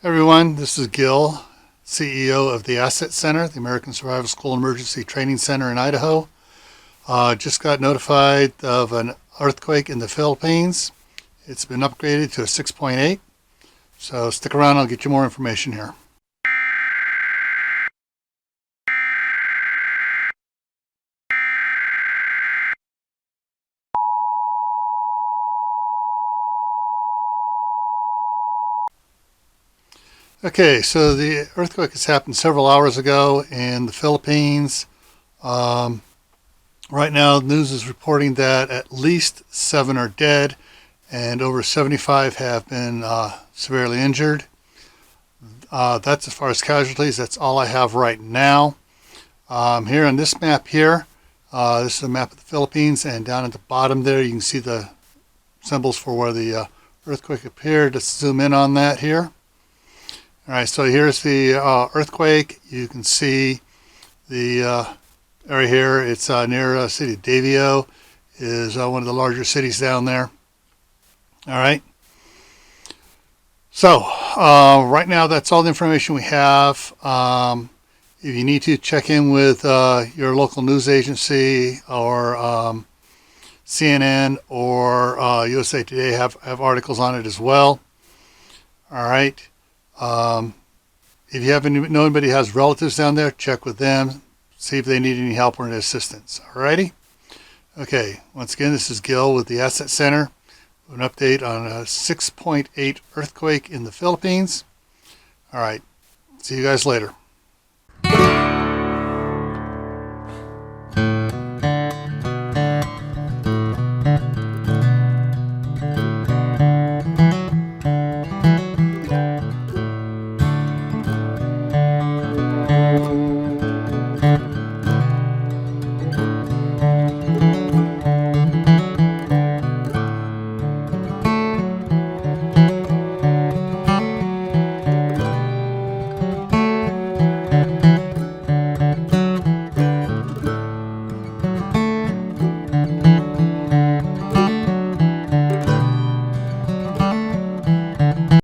Everyone, this is Gil, CEO of the Asset Center, the American Survival School Emergency Training Center in Idaho. Just got notified of an earthquake in the Philippines. It's been upgraded to a 6.8. So stick around, I'll get you more information here. Okay, so the earthquake has happened several hours ago in the Philippines. Right now, the news is reporting that at least 7 are dead and over 75 have been severely injured. That's as far as casualties. That's all I have right now. Here on this map here, this is a map of the Philippines, and down at the bottom there you can see the symbols for where the earthquake appeared. Let's zoom in on that here. All right, so here's the earthquake. You can see the area here. It's near the city of Davao, is one of the larger cities down there. All right. So right now, that's all the information we have. If you need to, check in with your local news agency or CNN or USA Today have articles on it as well. All right. If you know anybody who has relatives down there, check with them, see if they need any help or any assistance. Alrighty? Okay, once again, this is Gil with the Asset Center. An update on a 6.8 earthquake in the Philippines. Alright, see you guys later.